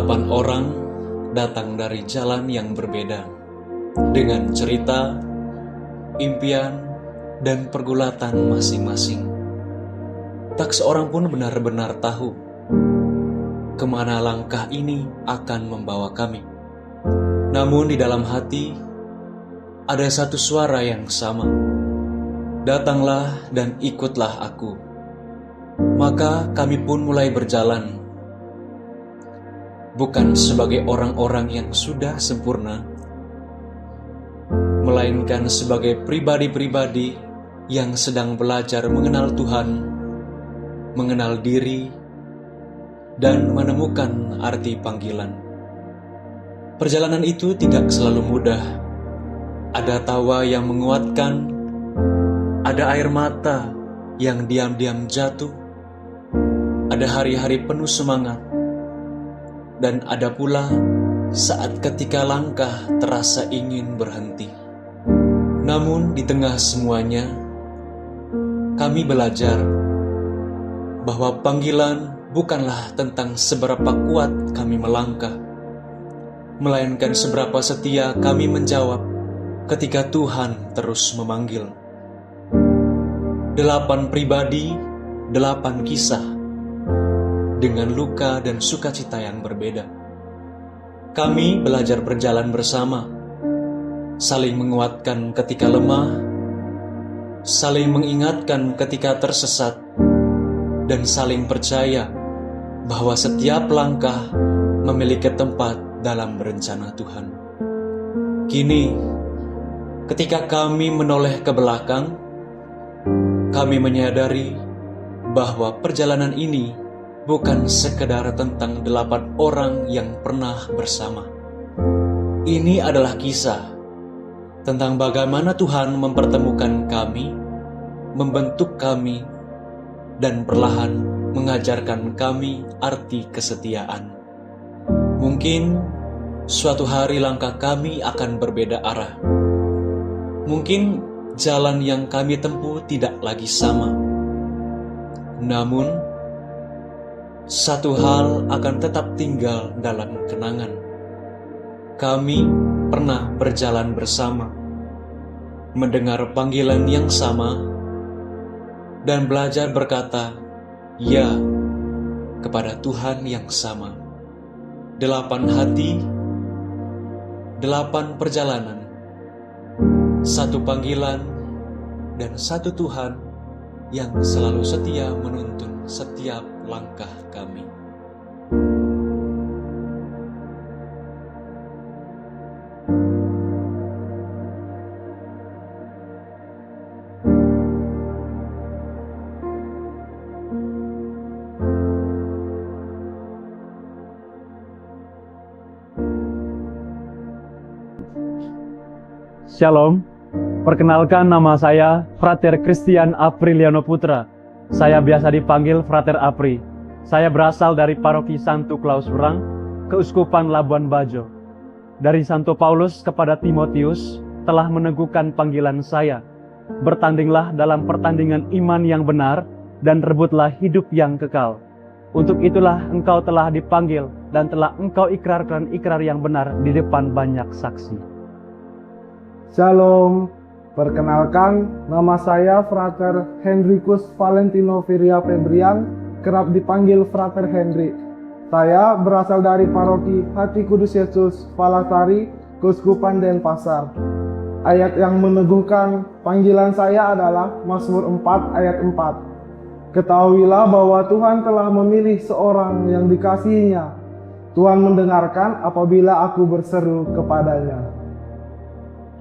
8 orang datang dari jalan yang berbeda, dengan cerita, impian, dan pergulatan masing-masing. Tak seorang pun benar-benar tahu kemana langkah ini akan membawa kami. Namun di dalam hati ada satu suara yang sama. Datanglah dan ikutlah aku. Maka kami pun mulai berjalan, bukan sebagai orang-orang yang sudah sempurna, melainkan sebagai pribadi-pribadi yang sedang belajar mengenal Tuhan, mengenal diri, dan menemukan arti panggilan. Perjalanan itu tidak selalu mudah. Ada tawa yang menguatkan, ada air mata yang diam-diam jatuh, ada hari-hari penuh semangat, dan ada pula saat ketika langkah terasa ingin berhenti. Namun di tengah semuanya, kami belajar bahwa panggilan bukanlah tentang seberapa kuat kami melangkah, melainkan seberapa setia kami menjawab ketika Tuhan terus memanggil. 8 pribadi, 8 kisah, dengan luka dan sukacita yang berbeda. Kami belajar berjalan bersama, saling menguatkan ketika lemah, saling mengingatkan ketika tersesat, dan saling percaya bahwa setiap langkah memiliki tempat dalam rencana Tuhan. Kini, ketika kami menoleh ke belakang, kami menyadari bahwa perjalanan ini bukan sekedar tentang 8 orang yang pernah bersama. Ini adalah kisah tentang bagaimana Tuhan mempertemukan kami, membentuk kami, dan perlahan mengajarkan kami arti kesetiaan. Mungkin suatu hari langkah kami akan berbeda arah. Mungkin jalan yang kami tempuh tidak lagi sama. Namun, satu hal akan tetap tinggal dalam kenangan. Kami pernah berjalan bersama, mendengar panggilan yang sama, dan belajar berkata ya kepada Tuhan yang sama. 8 hati, 8 perjalanan, 1 panggilan, dan 1 Tuhan yang selalu setia menuntun setiap langkah kami. Shalom, perkenalkan nama saya Frater Christian Apriliano Putra. Saya biasa dipanggil Frater Apri. Saya berasal dari Paroki Santo Klaus Urang, Keuskupan Labuan Bajo. Dari Santo Paulus kepada Timotius telah meneguhkan panggilan saya. Bertandinglah dalam pertandingan iman yang benar dan rebutlah hidup yang kekal. Untuk itulah engkau telah dipanggil dan telah engkau ikrarkan ikrar yang benar di depan banyak saksi. Shalom, perkenalkan nama saya Frater Henricus Valentino Viria Febrian, kerap dipanggil Frater Henry. Saya berasal dari Paroki Hati Kudus Yesus Palasari, Keuskupan Denpasar. Ayat yang meneguhkan panggilan saya adalah Mazmur 4 ayat 4. Ketahuilah bahwa Tuhan telah memilih seorang yang dikasihinya. Tuhan mendengarkan apabila aku berseru kepadanya.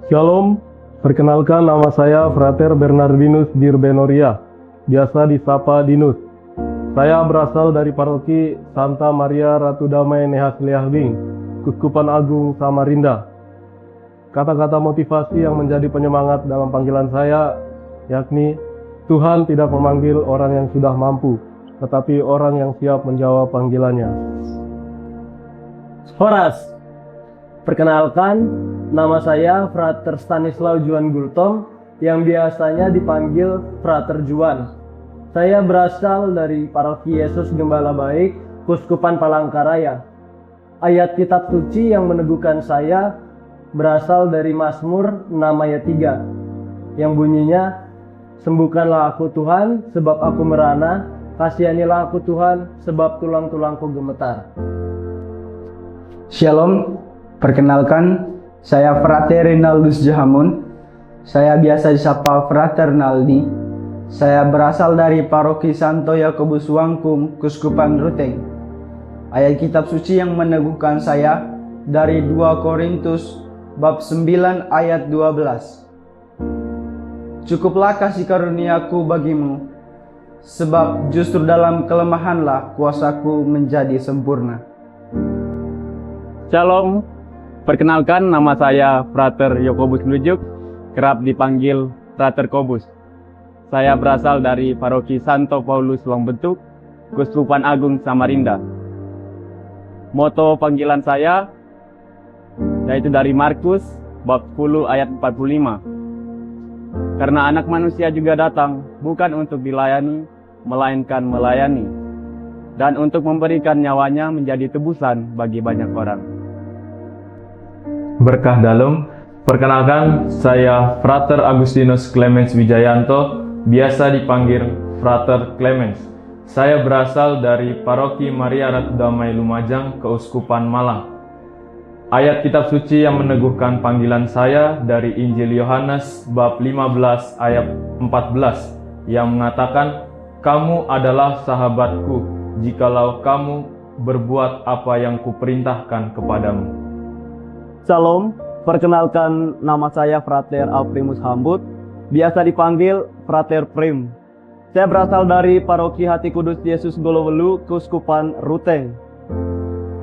Shalom, perkenalkan nama saya Frater Bernardinus Dirbenoria, biasa disapa Dinus. Saya berasal dari Paroki Santa Maria Ratu Damai Nehas Leahbing, Keuskupan Agung Samarinda. Kata-kata motivasi yang menjadi penyemangat dalam panggilan saya, yakni Tuhan tidak memanggil orang yang sudah mampu, tetapi orang yang siap menjawab panggilannya. Horas, perkenalkan, nama saya Frater Stanislaw Juan Gultom yang biasanya dipanggil Frater Juan. Saya berasal dari Paroki Yesus Gembala Baik, Keuskupan Palangkaraya. Ayat kitab suci yang meneguhkan saya berasal dari Mazmur 6 ayat 3 yang bunyinya, sembuhkanlah aku Tuhan sebab aku merana, kasihanilah aku Tuhan sebab tulang-tulangku gemetar. Shalom, perkenalkan saya Frater Rinaldus Jahamun. Saya biasa disapa Frater Naldi. Saya berasal dari Paroki Santo Yakobus Wangkum, Keuskupan Ruteng. Ayat kitab suci yang meneguhkan saya dari 2 Korintus bab 9 ayat 12. Cukuplah kasih karuniaku bagimu, sebab justru dalam kelemahanlah kuasaku menjadi sempurna. Shalom, perkenalkan nama saya Frater Yakobus Lujuk, kerap dipanggil Frater Kobus. Saya berasal dari Paroki Santo Paulus Longbentuk, Keuskupan Agung Samarinda. Moto panggilan saya yaitu dari Markus bab 10 ayat 45. Karena anak manusia juga datang bukan untuk dilayani, melainkan melayani, dan untuk memberikan nyawanya menjadi tebusan bagi banyak orang. Berkah dalam, perkenalkan saya Frater Agustinus Clemens Wijayanto, biasa dipanggil Frater Clemens. Saya berasal dari Paroki Maria Ratu Damai Lumajang, Keuskupan Malang. Ayat kitab suci yang meneguhkan panggilan saya dari Injil Yohanes bab 15 ayat 14 yang mengatakan, kamu adalah sahabatku jikalau kamu berbuat apa yang kuperintahkan kepadamu. Shalom, perkenalkan nama saya Frater Aprimus Hambut, biasa dipanggil Frater Prim. Saya berasal dari Paroki Hati Kudus Yesus Golowelu, Keuskupan Ruteng.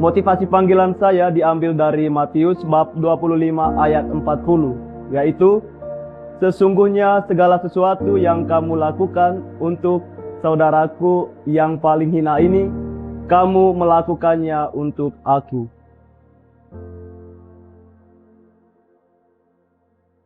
Motivasi panggilan saya diambil dari Matius bab 25 ayat 40, yaitu, sesungguhnya segala sesuatu yang kamu lakukan untuk saudaraku yang paling hina ini, kamu melakukannya untuk aku.